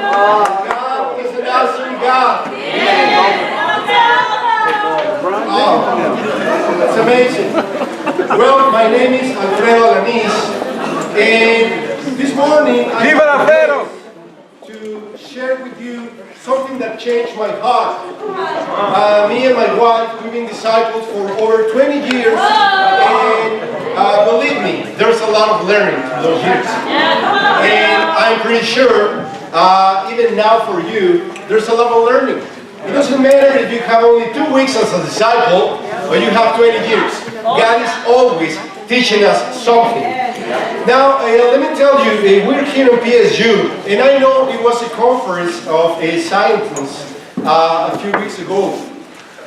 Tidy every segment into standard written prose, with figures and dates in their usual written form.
God is an awesome God. Oh, that's amazing. Well, my name is Alfredo Alaniz, and this morning I want to share with you something that changed my heart. Me and my wife, we've been disciples for over 20 years, and believe me, there's a lot of learning through those years. And I'm pretty sure, even now for you, there's a lot of learning. It doesn't matter if you have only 2 weeks as a disciple, or you have 20 years. God is always teaching us something. Now, let me tell you, we're here on PSU, and I know it was a conference of scientists a few weeks ago.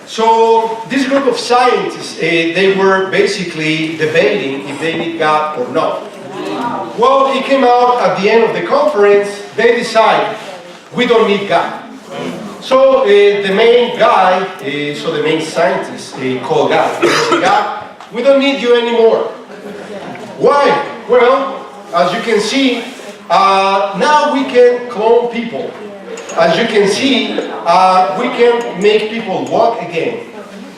So, this group of scientists, they were basically debating if they need God or not. Well, it came out at the end of the conference, they decided, we don't need God. So, the main guy, the main scientist called God. He said, God, we don't need you anymore. Why? Well, as you can see, now we can clone people. As you can see, we can make people walk again.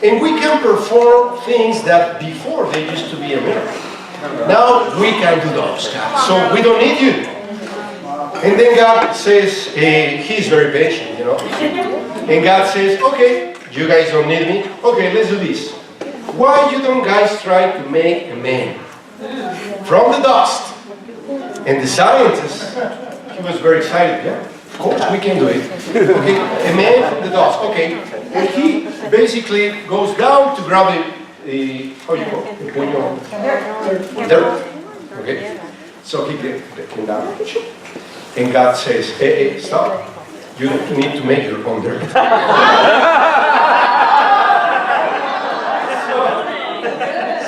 And we can perform things that before they used to be a miracle. Now we can do those, God. So we don't need you. And then God says, He's very patient, you know. And God says, okay, you guys don't need me. Okay, let's do this. Why you don't guys try to make a man from the dust? And the scientist, he was very excited. Yeah, of course, we can do it. Okay, a man from the dust. Okay, and he basically goes down to grab how you call it? Dirt. Okay, so he came down. And God says, hey, stop. You need to make your own dirt.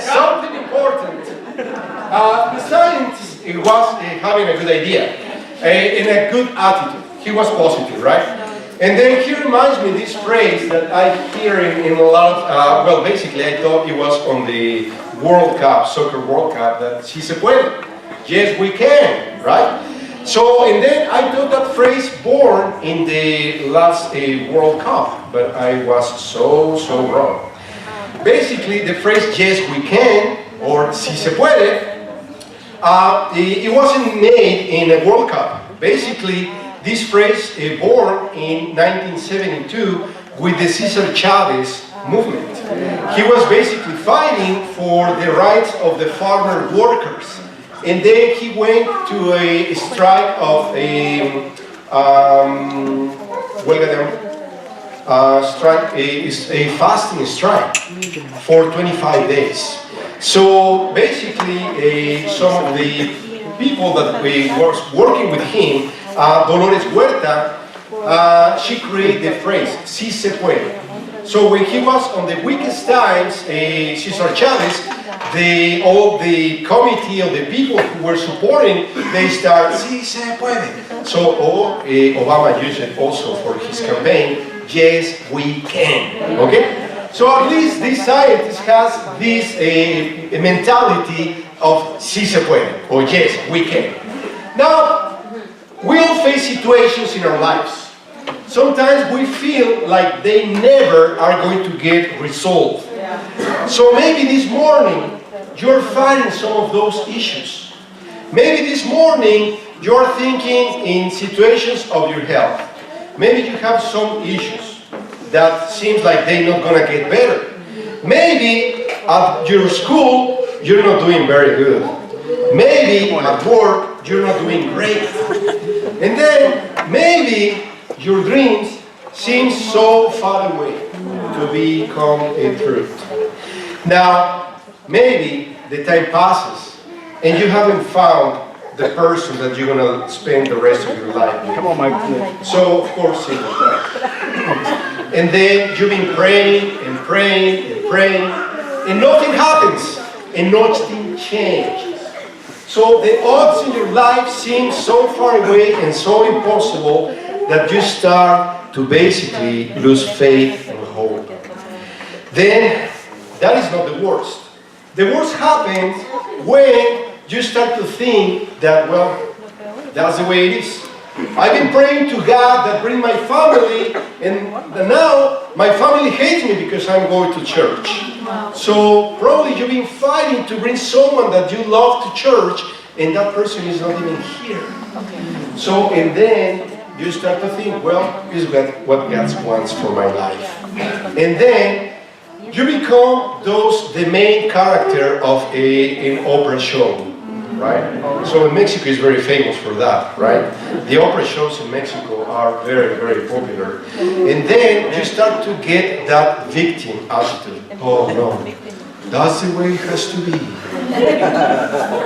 Something important. The scientist was having a good idea and a good attitude. He was positive, right? And then he reminds me this phrase that I hear in a lot of, well, basically I thought it was on the World Cup, Soccer World Cup, that si se puede. Yes, we can, right? So, and then I thought that phrase born in the last World Cup, but I was so wrong. Basically, the phrase yes we can, or si se puede, it wasn't made in a World Cup. Basically, this phrase born in 1972 with the Cesar Chavez movement. He was basically fighting for the rights of the farmer workers. And then he went to a strike of a fasting strike for 25 days. So basically, some of the people that were working with him, Dolores Huerta, she created the phrase, si se puede. So when he was on the weakest times, Cesar Chavez, all the committee of the people who were supporting, they start, si se puede. So Obama used it also for his campaign, yes we can, okay? So at least this scientist has this mentality of si se puede, or yes we can. Now, we all face situations in our lives. Sometimes we feel like they never are going to get resolved. So maybe this morning you're fighting some of those issues. Maybe this morning you're thinking in situations of your health. Maybe you have some issues that seems like they're not going to get better. Maybe at your school you're not doing very good. Maybe at work you're not doing great. And then maybe your dreams seem so far away to become a truth. Now, maybe the time passes and you haven't found the person that you're going to spend the rest of your life with. Come on, Mike. So, of course, single, right? And then you've been praying and praying and praying, and nothing happens, and nothing changes. So the odds in your life seem so far away and so impossible that you start to basically lose faith and hope. Then, that is not the worst. The worst happens when you start to think that, well, that's the way it is. I've been praying to God that bring my family, and now my family hates me because I'm going to church. So probably you've been fighting to bring someone that you love to church, and that person is not even here. So, and then you start to think, well, this is what God wants for my life. And then you become the main character of an opera show. Right? So in Mexico is very famous for that, right? The opera shows in Mexico are very, very popular. And then you start to get that victim attitude. Oh no, that's the way it has to be.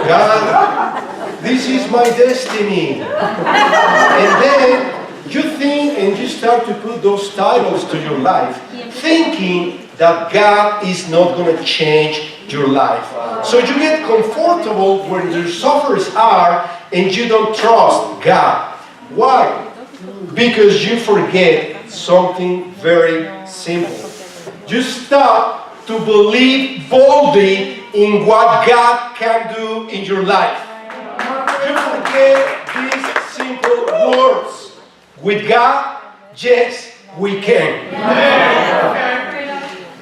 God, this is my destiny. And then you think and you start to put those titles to your life, thinking that God is not going to change your life. So you get comfortable when your suffers are and you don't trust God. Why? Because you forget something very simple. You stop to believe boldly in what God can do in your life. You forget these simple words. With God, yes, we can.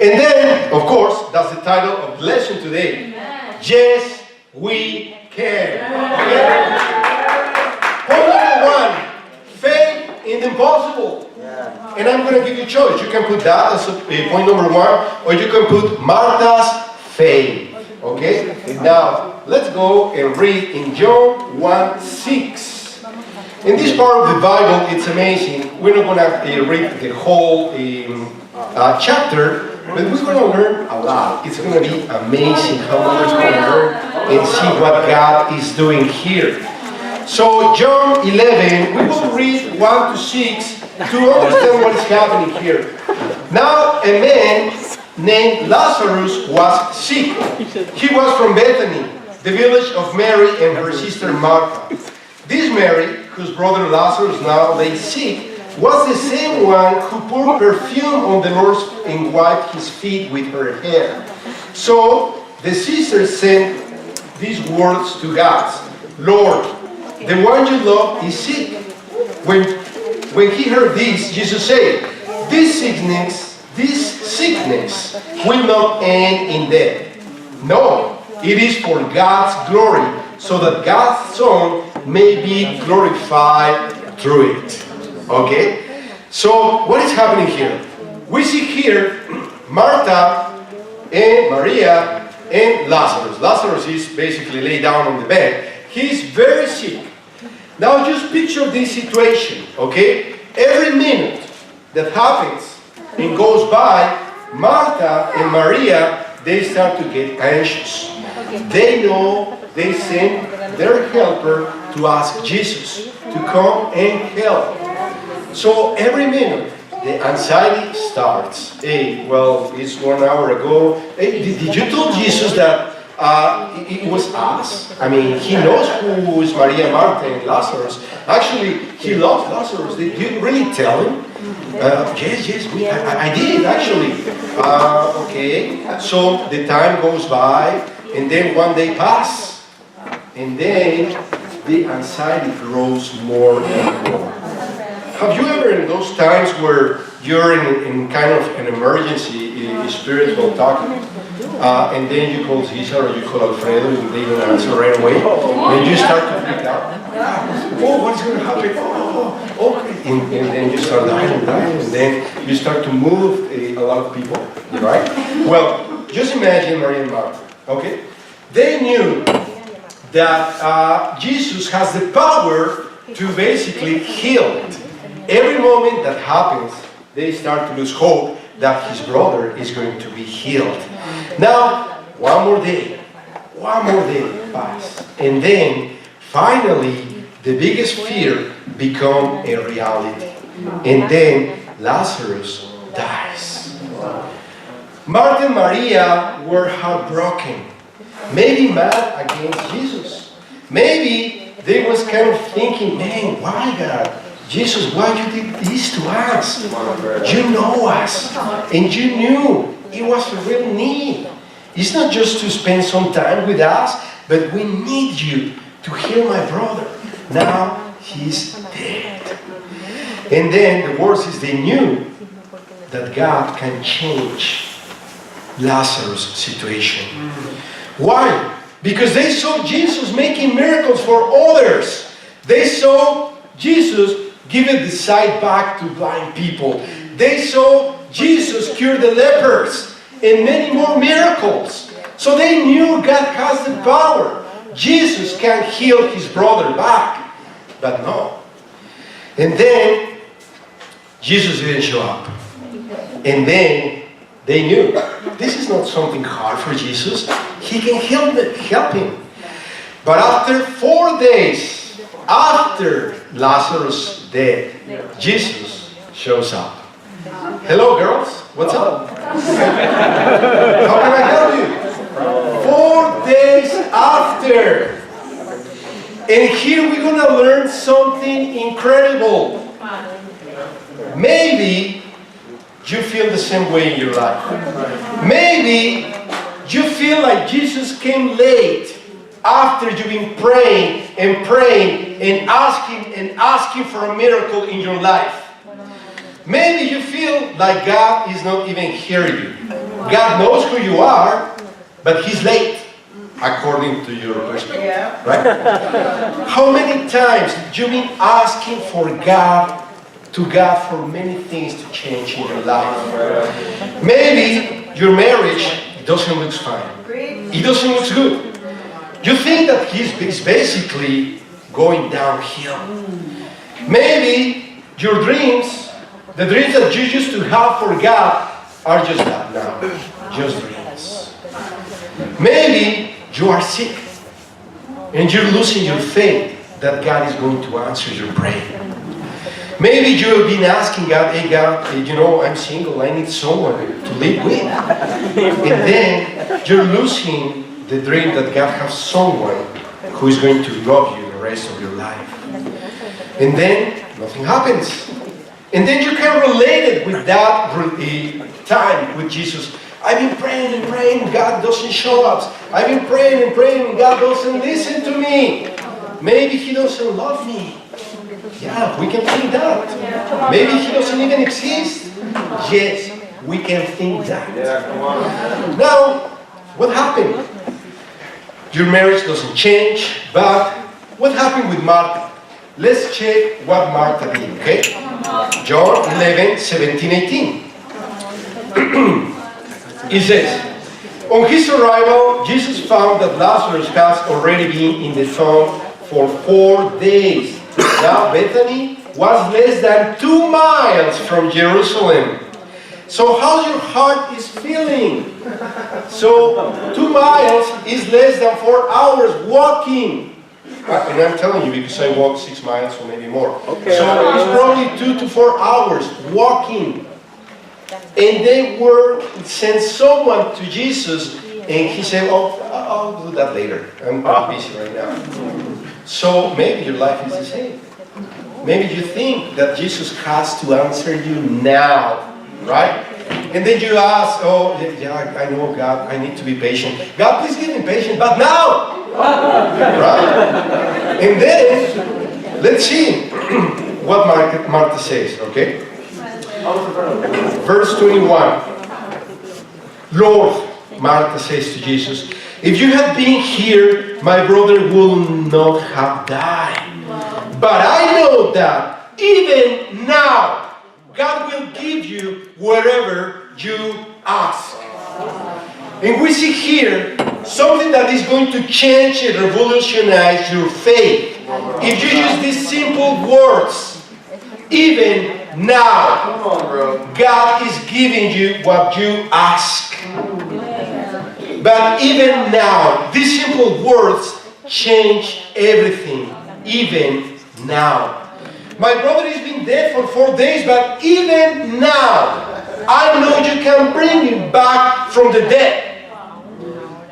And then, of course, that's the title of the lesson today. Yes, we can. Okay? Point number one, faith in the impossible. And I'm going to give you a choice. You can put that as point number one, or you can put Martha's faith. Okay? Now, let's go and read in John 1:6. In this part of the Bible, it's amazing. We're not going to read the whole chapter, but we're going to learn a lot. It's going to be amazing how much we're going to learn and see what God is doing here. So John 11, we will read 1 to 6 to understand what is happening here. Now a man named Lazarus was sick. He was from Bethany, the village of Mary and her sister Martha. This Mary, whose brother Lazarus now lay sick, was the same one who poured perfume on the Lord's and wiped his feet with her hair. So the sister sent these words to God. Lord, the one you love is sick. When he heard this, Jesus said, this sickness will not end in death. No, it is for God's glory, so that God's Son may be glorified through it. Okay? So, what is happening here? We see here Martha and Maria and Lazarus. Lazarus is basically laid down on the bed. He's very sick. Now just picture this situation, okay? Every minute that happens and goes by, Martha and Maria, they start to get anxious. They know they send their helper to ask Jesus to come and help. So every minute, the anxiety starts. Hey, well, it's 1 hour ago. Hey, did you tell Jesus that it was us? I mean, he knows who is Maria, Martha, and Lazarus. Actually, he loves Lazarus. Did you really tell him? Yes, I did, actually. Okay, so the time goes by, and then one day passes. And then the anxiety grows more and more. Have you ever, in those times where you're in kind of an emergency spiritual talking, and then you call Cesar or you call Alfredo and they don't answer right away, and you start to freak out? Oh, what's going to happen? Oh, okay. And then you start dying, and then you start to move a lot of people, right? Well, just imagine Maria and Martha, okay? They knew that Jesus has the power to basically heal. Every moment that happens, they start to lose hope that his brother is going to be healed. Now, one more day passes. And then, finally, the biggest fear becomes a reality. And then, Lazarus dies. Martha and Maria were heartbroken. Maybe mad against Jesus. Maybe they was kind of thinking, man, why God? Jesus, why you did this to us? You know us, and you knew it was a real need. It's not just to spend some time with us, but we need you to heal my brother. Now he's dead. And then the worst is they knew that God can change Lazarus' situation. Why? Because they saw Jesus making miracles for others. They saw Jesus giving the sight back to blind people. They saw Jesus cure the lepers and many more miracles. So they knew God has the power. Jesus can heal his brother back. But no. And then Jesus didn't show up. And then they knew this is not something hard for Jesus. He can help him. But after 4 days after Lazarus' death, Jesus shows up. Hello, girls. What's up? How can I help you? 4 days after. And here we're going to learn something incredible. Maybe you feel the same way in your life. Maybe you feel like Jesus came late after you've been praying and asking for a miracle in your life. Maybe you feel like God is not even hearing you. God knows who you are, but He's late, according to your perspective. Right? How many times you've been asking for God for many things to change in your life? Maybe your marriage doesn't look fine. It doesn't look good. You think that he's basically going downhill. Maybe your dreams, the dreams that you used to have for God, are just that now. Just dreams. Maybe you are sick and you're losing your faith that God is going to answer your prayer. Maybe you have been asking God, hey God, I'm single, I need someone to live with. And then you're losing the dream that God has someone who is going to love you the rest of your life. And then nothing happens. And then you can relate it with that time with Jesus. I've been praying and praying, God doesn't show up. I've been praying and praying, and God doesn't listen to me. Maybe He doesn't love me. Yeah, we can think that. Maybe He doesn't even exist. Yes, we can think that. Now, what happened? Your marriage doesn't change, but what happened with Martha? Let's check what Martha did, okay? John 11, 17, 18. It says, on his arrival, Jesus found that Lazarus has already been in the tomb for 4 days. Now Bethany was less than 2 miles from Jerusalem. So how your heart is feeling? So 2 miles is less than 4 hours walking. And I'm telling you because I walked 6 miles or maybe more. Okay. So it's probably 2 to 4 hours walking. And they sent someone to Jesus and he said, oh, I'll do that later. I'm busy right now. So maybe your life is the same. Maybe you think that Jesus has to answer you now, right? And then you ask, oh, yeah, I know God, I need to be patient. God, please give me patience, but now! Right? And then, let's see what Martha says, okay? Verse 21. Lord, Martha says to Jesus, if you had been here, my brother would not have died. But I know that even now, God will give you whatever you ask. And we see here something that is going to change and revolutionize your faith. If you use these simple words, even now, God is giving you what you ask. But even now, these simple words change everything. Even now. My brother has been dead for 4 days, but even now, I know you can bring him back from the dead.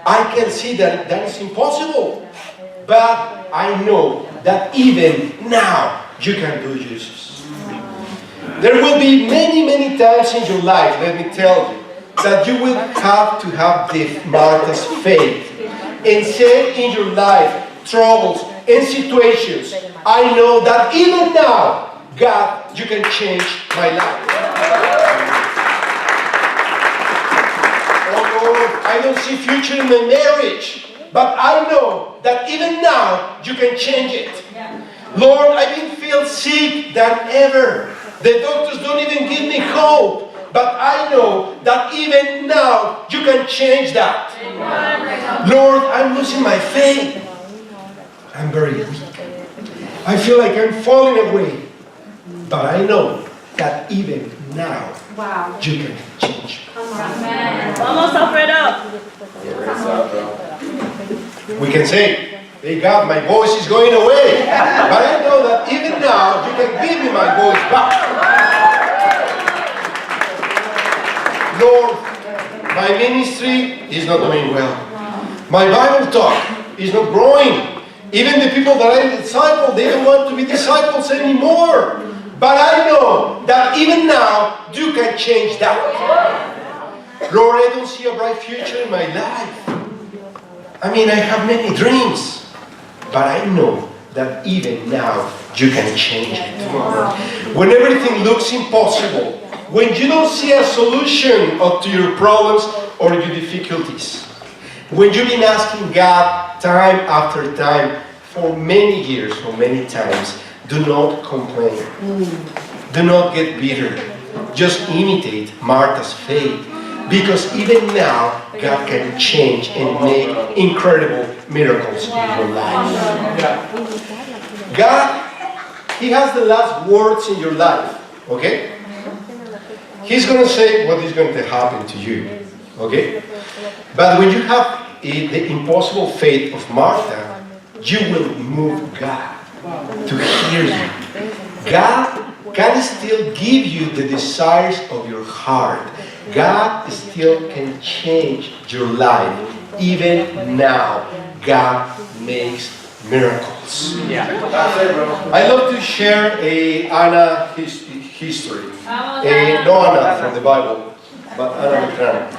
I can see that that is impossible. But I know that even now, you can do Jesus. There will be many, many times in your life, let me tell you, that you will have to have the Martha's faith and say in your life, troubles and situations, I know that even now, God, you can change my life. Oh Lord, I don't see future in my marriage, but I know that even now, you can change it. Lord, I've been feel sick than ever. The doctors don't even give me hope. But I know that even now, you can change that. Lord, I'm losing my faith. I'm very weak. I feel like I'm falling away. But I know that even now, you can change. Vamos, Alfredo. We can say, hey God, my voice is going away. But I know that even now, you can give me my voice back. Lord, my ministry is not doing well. My Bible talk is not growing. Even the people that I disciple, they don't want to be disciples anymore. But I know that even now, you can change that. Lord, I don't see a bright future in my life. I mean, I have many dreams. But I know that even now, you can change it. When everything looks impossible, when you don't see a solution to your problems or your difficulties, when you've been asking God time after time for many years, for many times, do not complain. Do not get bitter. Just imitate Martha's faith. Because even now, God can change and make incredible miracles in your life. God, He has the last words in your life. Okay? He's going to say what is going to happen to you. Okay? But when you have the impossible faith of Martha, you will move God to hear you. God can still give you the desires of your heart. God still can change your life. Even now, God makes miracles. I love to share Anna history. No Anna from the Bible, but Anna Beltran.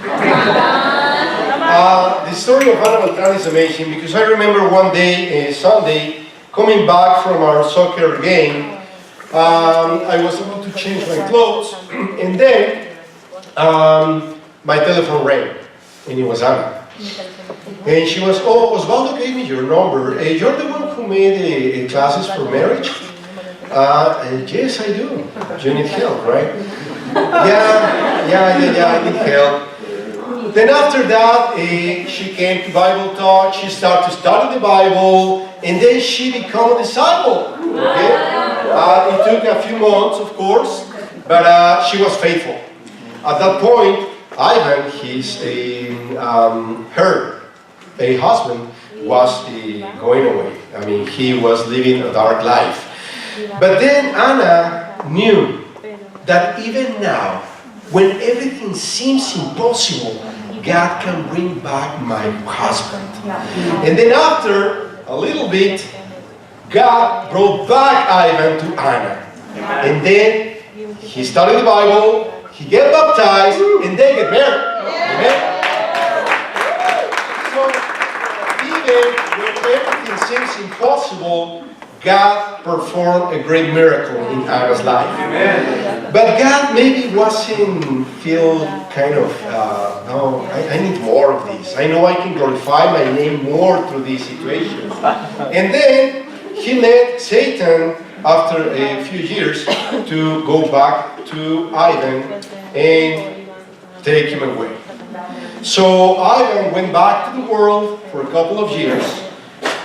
The story of Anna Beltran is amazing because I remember one day, Sunday, coming back from our soccer game. I was about to change my clothes, and then my telephone rang, and it was Anna. And she was, oh, Osvaldo gave me your number. You're the one who made classes for marriage? Yes, I do. You need help, right? Yeah, I need help. Then after that, she came to Bible talk. She started to study the Bible, and then she became a disciple. Okay? It took a few months, of course, but she was faithful. At that point, Ivan, her husband, was going away. I mean, he was living a dark life. But then Anna knew that even now, when everything seems impossible, God can bring back my husband. And then after a little bit, God brought back Ivan to Anna. And then he studied the Bible, he get baptized, and they get married. Amen? So, even when everything seems impossible, God performed a great miracle in Anna's life. Amen. But God maybe feel kind of, no, I need more of this. I know I can glorify my name more through these situations. And then he led Satan after a few years to go back to Ivan and take him away. So Ivan went back to the world for a couple of years.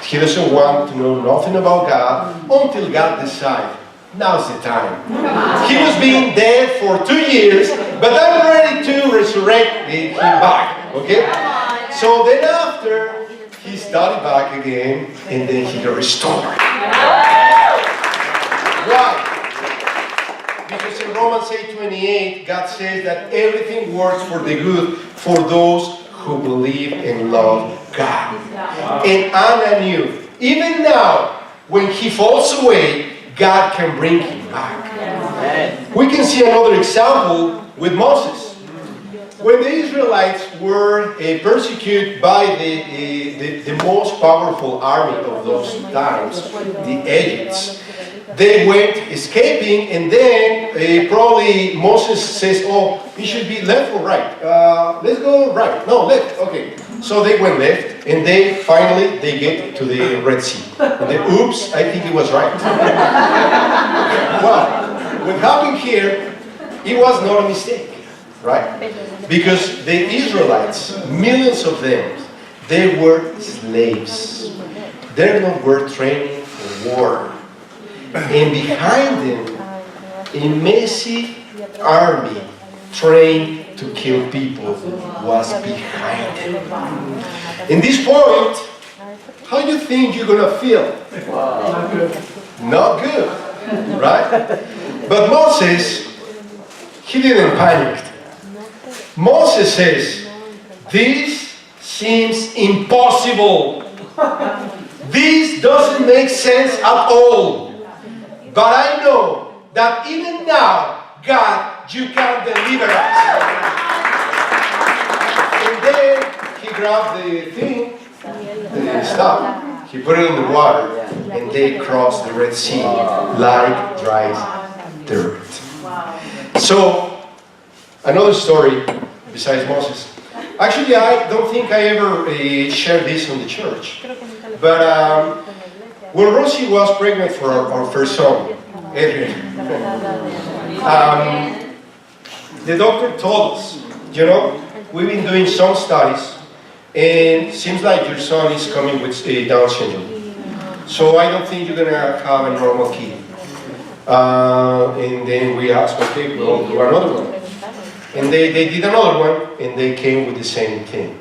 He doesn't want to know nothing about God until God decides, now's the time. He was being dead for 2 years, but I'm ready to resurrect him back. Okay? So then after, he started back again, and then he got restored. Why? Because in Romans 8:28, God says that everything works for the good for those who believe and love God. And Anna knew, even now, when he falls away, God can bring him back. We can see another example with Moses. when the Israelites were persecuted by the most powerful army of those times, the Egyptians, they went escaping, and then probably Moses says, oh, it should be left or right? Let's go right. No, left. Okay. So they went left, and finally they get to the Red Sea. And then, oops, I think it was right. Well, what happened here, it was not a mistake, right? Because the Israelites, millions of them, they were slaves. They were training for war. And behind them, a massive army trained to kill people was behind them. In this point, how do you think you're going to feel? Not good, right? But Moses, he didn't panic. Moses says, this seems impossible. This doesn't make sense at all. But I know that even now, God, you can deliver us. And then he grabbed the thing, the staff, he put it in the water, and they crossed the Red Sea like dry dirt. So, another story besides Moses. Actually, I don't think I ever shared this in the church. But when Rosie was pregnant for our first son, Adrian, the doctor told us, you know, we've been doing some studies, and it seems like your son is coming with Down syndrome. So I don't think you're going to have a normal kid. And then we asked, okay, we'll do another one. And they did another one, and they came with the same thing.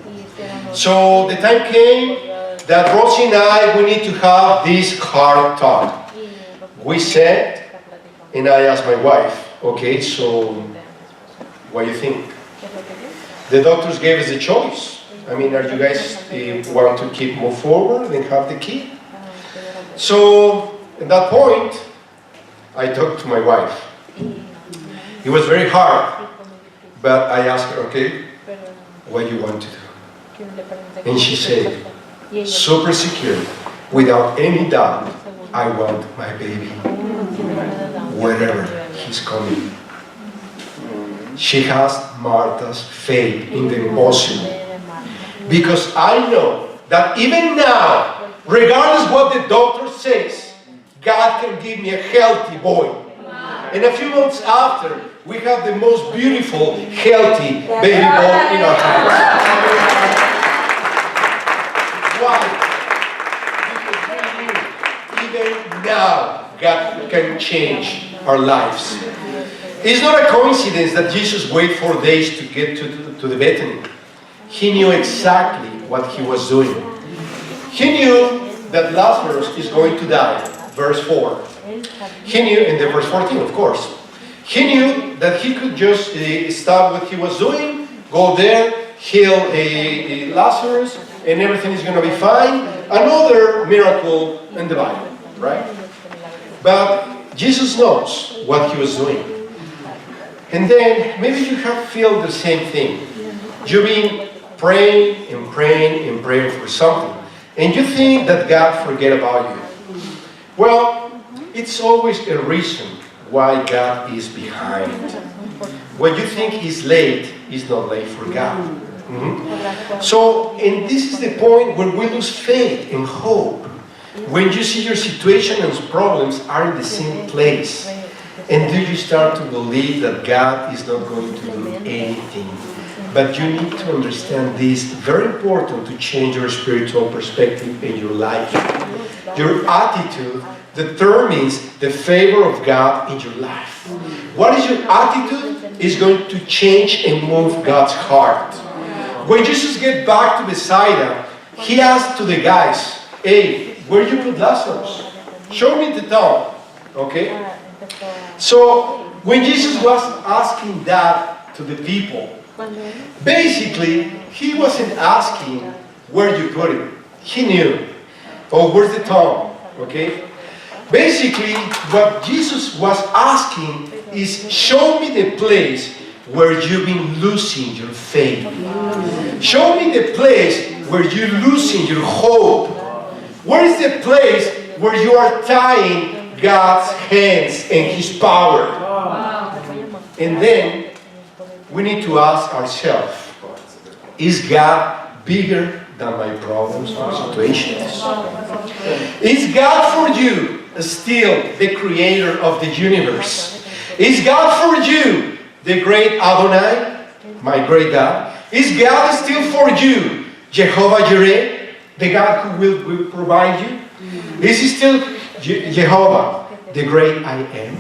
So the time came that Rosie and I, we need to have this hard talk. We sat, and I asked my wife, okay, so what do you think? The doctors gave us a choice. I mean, are you guys want to move forward and have the kid? So at that point, I talked to my wife. It was very hard, but I asked her, okay, what do you want to do? And she said, super secure, without any doubt, I want my baby, wherever he's coming. She has Martha's faith in the impossible. Because I know that even now, regardless what the doctor says, God can give me a healthy boy. And a few months after, we have the most beautiful, healthy baby boy in our house. Why? Because we knew, even now, God can change our lives. It's not a coincidence that Jesus waited 4 days to get to the Bethany. He knew exactly what he was doing. He knew that Lazarus is going to die, verse 4. He knew, in the verse 14, of course, he knew that he could just stop what he was doing, go there, heal Lazarus, and everything is going to be fine. Another miracle in the Bible, right? But Jesus knows what he was doing. And then maybe you have felt the same thing. You've been praying and praying and praying for something, and you think that God forget about you. Well, it's always a reason why God is behind. What you think is late is not late for God. So, and this is the point where we lose faith and hope. When you see your situation and problems are in the same place, and do you start to believe that God is not going to do anything? But you need to understand this, very important to change your spiritual perspective in your life. Your attitude determines the favor of God in your life. What is your attitude is going to change and move God's heart. When Jesus get back to Bethsaida, he asked to the guys, hey, where you put Lazarus? Show me the town, okay? So, when Jesus was asking that to the people, basically, he wasn't asking where you put it. He knew. Oh, where's the town? Okay? Basically, what Jesus was asking is, show me the place where you've been losing your faith. Show me the place where you're losing your hope. Where is the place where you are tying God's hands and His power? And then we need to ask ourselves, is God bigger than my problems or situations? Is God for you still the creator of the universe? Is God for you the great Adonai, my great God? Is God still for you Jehovah Jireh, the God who will provide you? Is He still Jehovah, the great I am?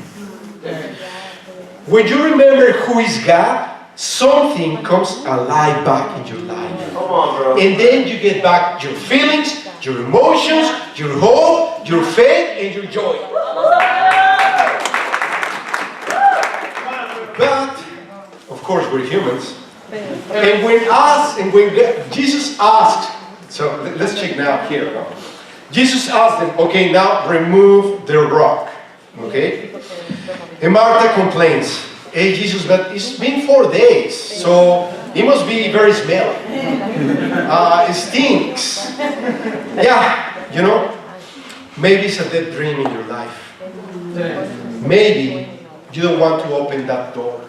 When you remember who is God, something comes alive back in your life. Come on, bro. And then you get back your feelings, your emotions, your hope, your faith, and your joy. But, of course, we're humans. And when Jesus asked, so let's check now here. Jesus asked them, okay, now remove the rock. Okay? And Martha complains, hey Jesus, but it's been 4 days, so it must be very smelly. It stinks. Yeah, you know, maybe it's a dead dream in your life. Maybe you don't want to open that door.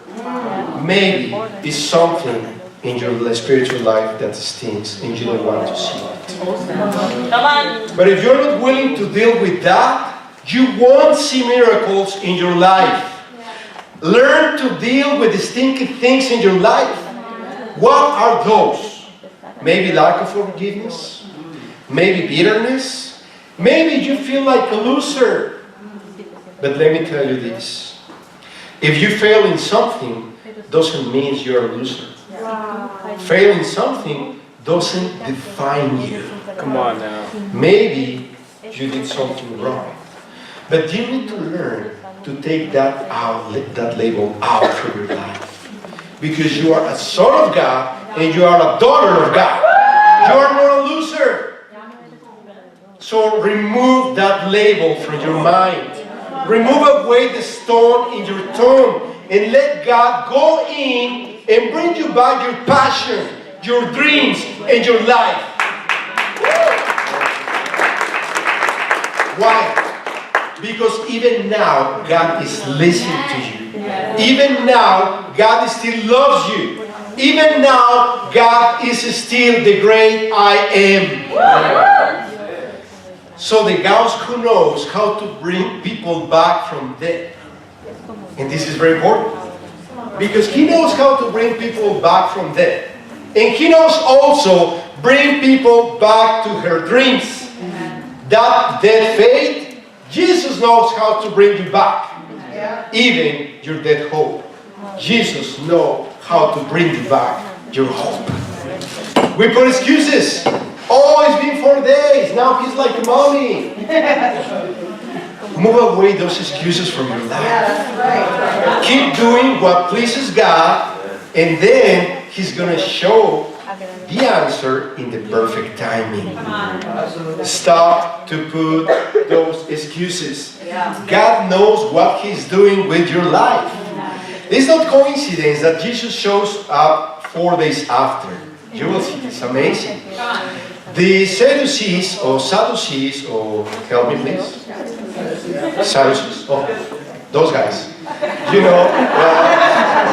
Maybe it's something in your spiritual life that stinks and you don't want to see it. Come on. But if you're not willing to deal with that, you won't see miracles in your life. Learn to deal with the stinking things in your life. What are those? Maybe lack of forgiveness. Maybe bitterness. Maybe you feel like a loser. But let me tell you this. If you fail in something, doesn't mean you're a loser. Fail in something doesn't define you. Come on now. Maybe you did something wrong. But you need to learn to take that label out from your life. Because you are a son of God and you are a daughter of God. You are not a loser. So remove that label from your mind. Remove away the stone in your tongue and let God go in and bring you back your passion, your dreams, and your life. Why? Because even now, God is listening to you. Even now, God still loves you. Even now, God is still the great I am. So the God who knows how to bring people back from death. And this is very important. Because He knows how to bring people back from death. And He knows also bring people back to her dreams. That dead faith, Jesus knows how to bring you back. Even your dead hope. Jesus knows how to bring you back your hope. We put excuses. Oh, it's been 4 days. Now He's like mommy. Move away those excuses from your life. Keep doing what pleases God, and then He's going to show the answer in the perfect timing. Stop to put those excuses. God knows what He's doing with your life. It's not coincidence that Jesus shows up 4 days after. You will see, it's amazing. The Sadducees, help me please. Sadducees, those guys. You know,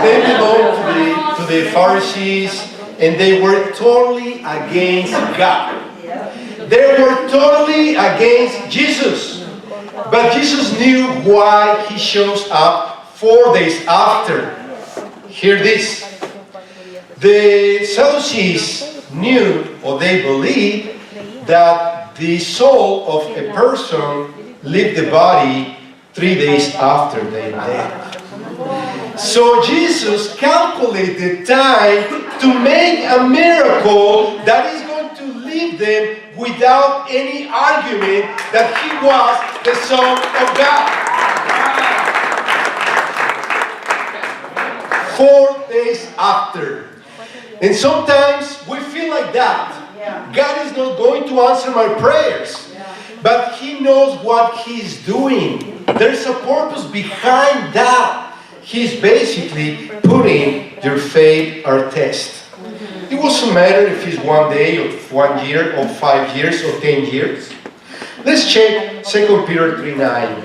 they belong to the Pharisees, and they were totally against God. They were totally against Jesus. But Jesus knew why He shows up 4 days after. Hear this. The Sadducees knew, or they believed, that the soul of a person leaves the body 3 days after they died. So Jesus calculated time to make a miracle that is going to leave them without any argument that He was the Son of God. 4 days after. And sometimes we feel like that. God is not going to answer my prayers. But He knows what He's doing. There's a purpose behind that. he's basically putting your faith at test. It doesn't matter if it's 1 day or 1 year or 5 years or 10 years. Let's check 2 Peter 3:9.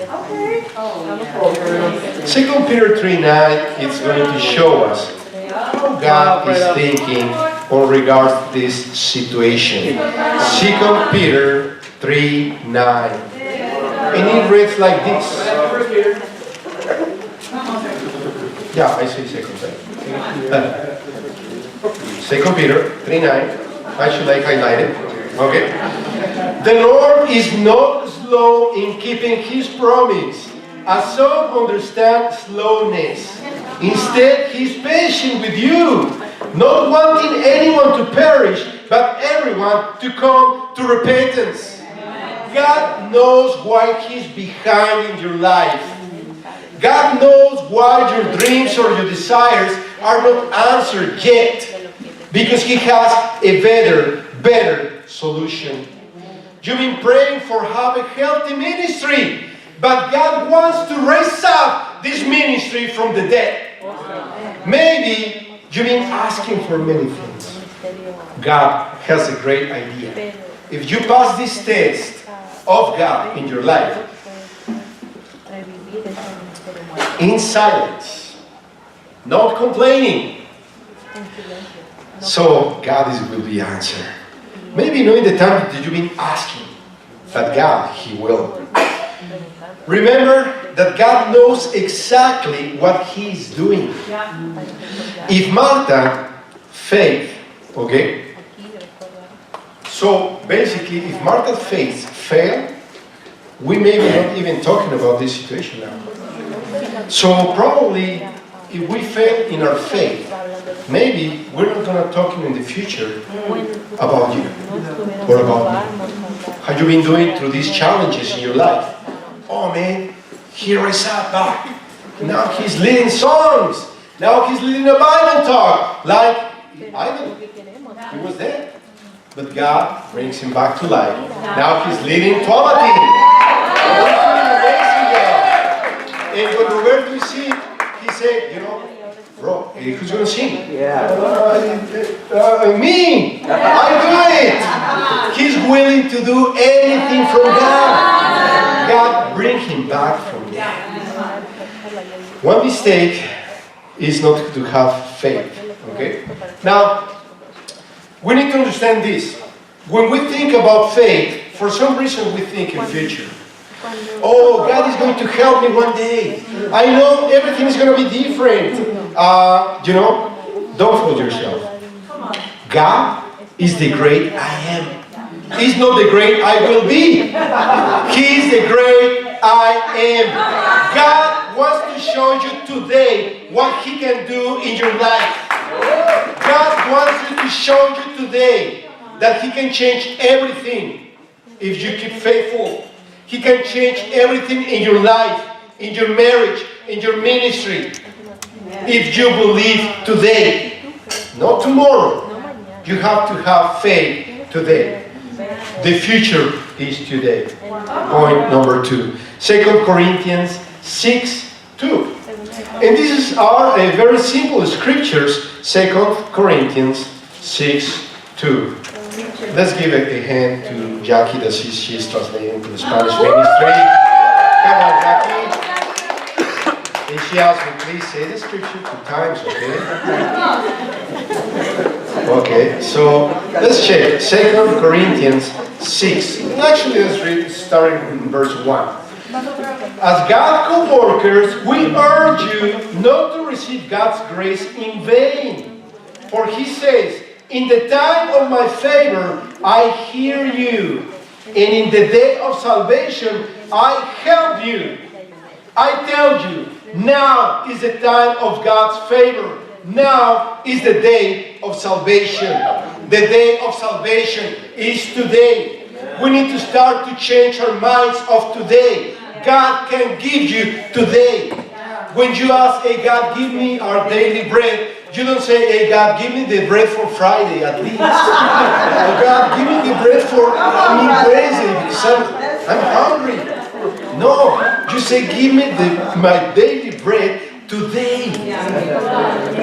2 Peter 3:9 is going to show us how God is thinking on regards to this situation. 2 Peter 3:9. And it reads like this. Yeah, I say second time. 2 Peter 3:9. Actually, I highlighted. Okay. The Lord is not slow in keeping His promise, as some understand slowness. Instead, He is patient with you, not wanting anyone to perish, but everyone to come to repentance. God knows why He's behind in your life. God knows why your dreams or your desires are not answered yet, because He has a better solution. You've been praying for have a healthy ministry, but God wants to raise up this ministry from the dead. Maybe you've been asking for many things. God has a great idea. If you pass this test of God in your life, in silence, not complaining, so God will be answered. Maybe knowing the time that you've been asking, but God, He will. Remember that God knows exactly what He is doing. If Martha faith, okay? So basically, if Martha's faith failed, we may be not even talking about this situation now. So probably, if we fail in our faith, maybe we're not going to talk in the future about you or about me. How you been doing through these challenges in your life? Oh man, here I sat back. Now he's leading songs. Now he's leading a Bible talk. Like Ivan, he was dead, but God brings him back to life. Now he's leading Tuama team. And when Roberto is sick, he said, you know, bro, who's going to sing? Yeah. Me! I do it! He's willing to do anything from God. God bring him back from death. One mistake is not to have faith. Okay? Now, we need to understand this. When we think about faith, for some reason we think in future. Oh, God is going to help me one day. I know everything is going to be different. You know, don't fool yourself. God is the great I am. He's not the great I will be. He's the great I am. God wants to show you today what He can do in your life. God wants you to show you today that He can change everything if you keep faithful. He can change everything in your life, in your marriage, in your ministry. If you believe today, not tomorrow. You have to have faith today. The future is today. Point number 2. 2 Corinthians 6:2. And these are very simple scriptures. 2 Corinthians 6:2. Let's give a hand to Jackie that she's translating to the Spanish ministry. Come on, Jackie. And she asked me, please say the scripture 2 times, okay? Okay, so let's check. 2 Corinthians 6. Actually, let's read starting in verse 1. As God's co-workers, we urge you not to receive God's grace in vain. For He says, in the time of my favor, I hear you. And in the day of salvation, I help you. I tell you, now is the time of God's favor. Now is the day of salvation. The day of salvation is today. We need to start to change our minds of today. God can give you today. When you ask, hey God, give me our daily bread, you don't say, hey God, give me the bread for Friday at least. Oh God, give me the bread for Wednesday because I'm hungry. No, you say, give me my daily bread today.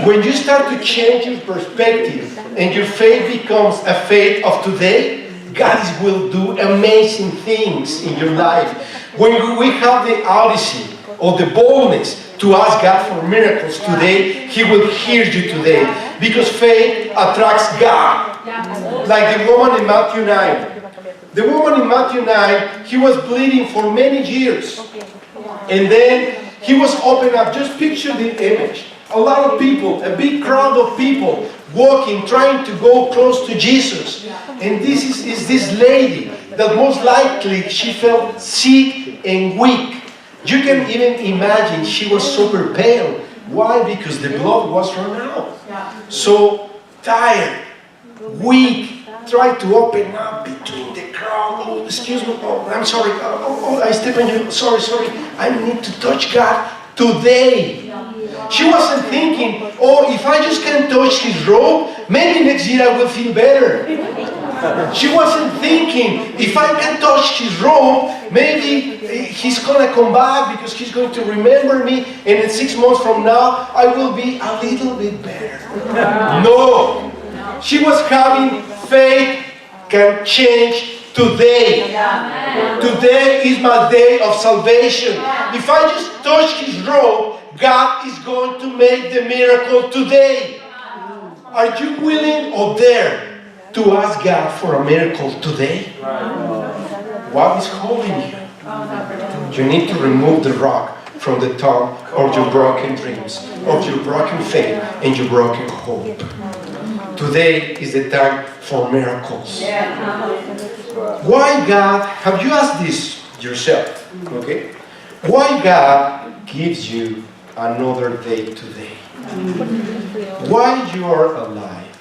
When you start to change your perspective and your faith becomes a faith of today, God will do amazing things in your life. When we have the audacity or the boldness to ask God for miracles today, He will hear you today. Because faith attracts God. Like the woman in Matthew 9. The woman in Matthew 9, he was bleeding for many years. And then he was opened up. Just picture the image. A lot of people, a big crowd of people walking, trying to go close to Jesus. And this is this lady that most likely she felt sick and weak. You can even imagine she was super pale. Why? Because the blood was run out. So tired, weak, tried to open up between the crowd. Oh, excuse me. Oh, I'm sorry. Oh, I step on you. Sorry. I need to touch God today. She wasn't thinking, oh, if I just can touch His robe, maybe next year I will feel better. She wasn't thinking, if I can touch His robe, maybe He's going to come back because He's going to remember me, and in 6 months from now, I will be a little bit better. No. She was having faith can change today. Today is my day of salvation. If I just touch His robe, God is going to make the miracle today. Are you willing or dare to ask God for a miracle today? What is holding you? You need to remove the rock from the top of your broken dreams, of your broken faith, and your broken hope. Today is the time for miracles. Why God, have you asked this yourself? Okay? Why God gives you another day today? Why you are alive?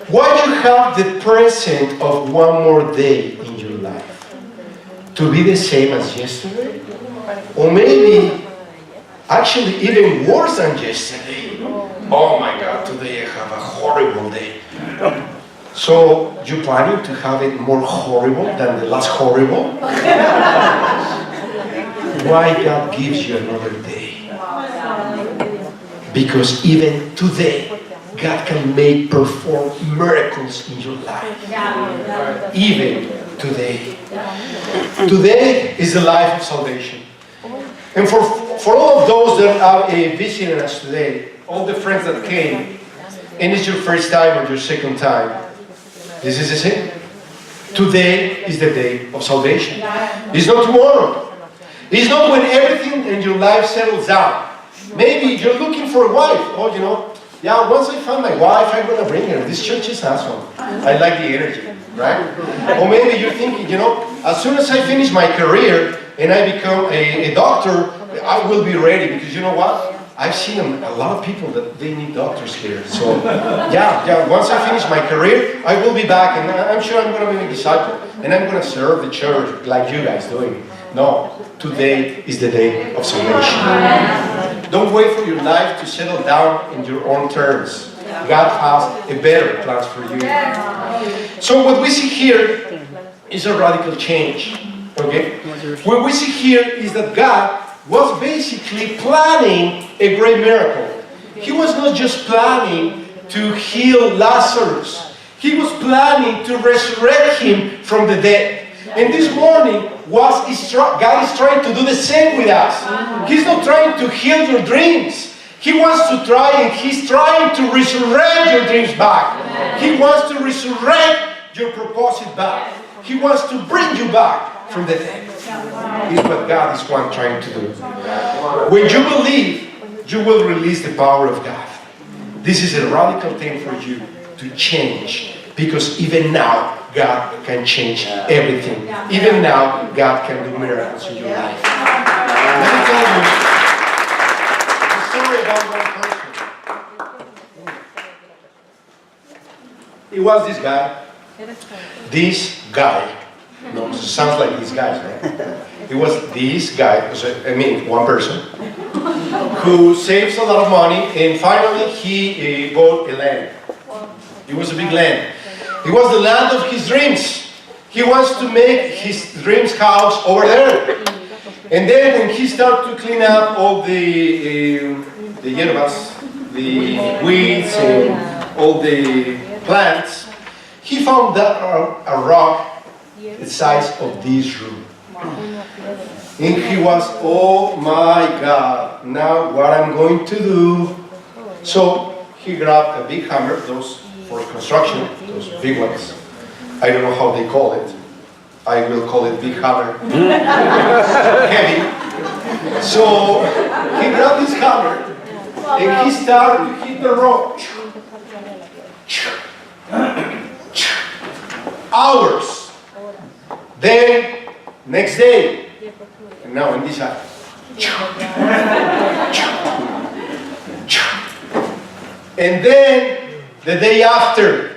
Why you have the present of one more day in your life? To be the same as yesterday? Or maybe actually even worse than yesterday. Oh my God, today I have a horrible day. So you planning to have it more horrible than the last horrible? Why God gives you another day? Because even today, God can perform miracles in your life. Even today. Today is the life of salvation. And for all of those that are visiting us today, all the friends that came, and it's your first time or your second time, this is the same. Today is the day of salvation. It's not tomorrow. It's not when everything in your life settles down. Maybe you're looking for a wife. Oh, once I find my wife, I'm going to bring her. This church is awesome. I like the energy, right? Or maybe you're thinking, as soon as I finish my career and I become a doctor, I will be ready. Because you know what? I've seen a lot of people that they need doctors here. So, once I finish my career, I will be back. And I'm sure I'm going to be a disciple. And I'm going to serve the church like you guys doing. No, today is the day of salvation. Don't wait for your life to settle down in your own terms. God has a better plan for you. So what we see here is a radical change. Okay? What we see here is that God was basically planning a great miracle. He was not just planning to heal Lazarus. He was planning to resurrect him from the dead. And this morning, God is trying to do the same with us. He's not trying to heal your dreams. He wants to try, and He's trying to resurrect your dreams back. He wants to resurrect your purposes back. He wants to bring you back from the dead. This is what God is trying to do. When you believe, you will release the power of God. This is a radical thing for you to change. Because even now, God can change everything. Even now, God can do miracles in your life. Let me tell you a story about one person. It was this guy. This guy. No, it sounds like these guys, right? It was this guy, one person, who saves a lot of money, and finally he bought a land. It was a big land. It was the land of his dreams. He wants to make his dreams house over there. And then when he started to clean up all the the hierbas, the weeds, and all the plants, he found that a rock the size of this room. And he was, oh my God, now what I'm going to do? So he grabbed a big hammer, those for construction, those big ones. I don't know how they call it. I will call it big hammer. Heavy. So he grabbed this hammer and he started to hit the rock. Hours. Then, next day. And now in this side. And then the day after.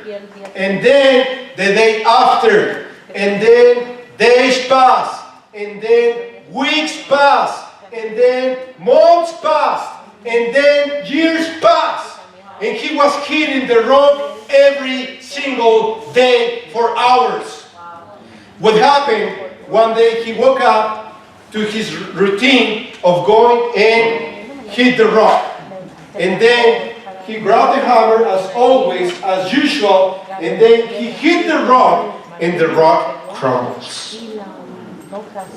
And then the day after. And then days pass. And then weeks pass. And then months pass. And then years pass. And he was hitting the rock every single day for hours. What happened? One day he woke up to his routine of going and hit the rock. And then he grabbed the hammer as always, as usual, and then he hit the rock and the rock crumbles.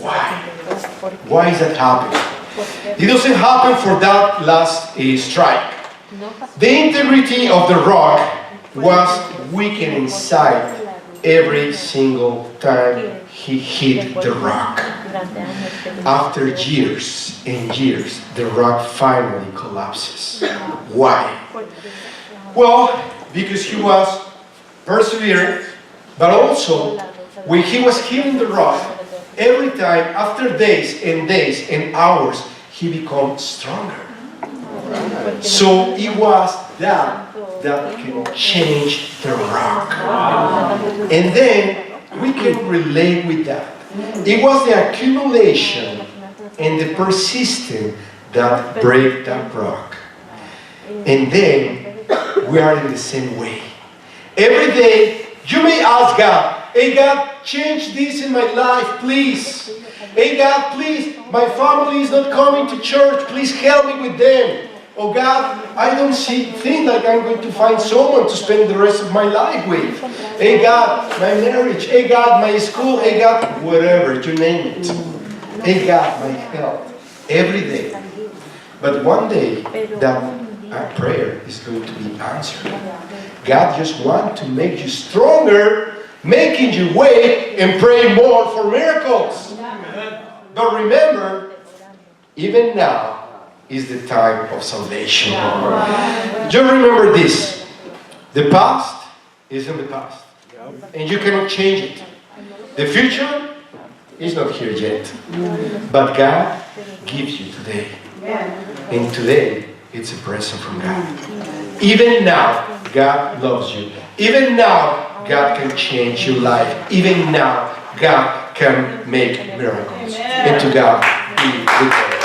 Why? Why is that happening? It doesn't happen for that last strike. The integrity of the rock was weakened inside every single time he hit the rock. After years and years, the rock finally collapses. Why? Well, because he was persevering, but also when he was hitting the rock, every time, after days and hours, he became stronger. So it was that can change the rock. And then we can relate with that. It was the accumulation and the persistence that break that rock. And then we are in the same way. Every day you may ask God, hey God, change this in my life, please. Hey God, please, my family is not coming to church, please help me with them. Oh God, I don't think that I'm going to find someone to spend the rest of my life with. Hey God, my marriage. Hey God, my school. Hey God, whatever, you name it. Hey God, my health. Every day. But one day, that prayer is going to be answered. God just wants to make you stronger, making you wait and pray more for miracles. But remember, even now, is the time of salvation. You remember this. The past is in the past. And you cannot change it. The future is not here yet. But God gives you today. And today, it's a present from God. Even now, God loves you. Even now, God can change your life. Even now, God can make miracles. And to God be the glory.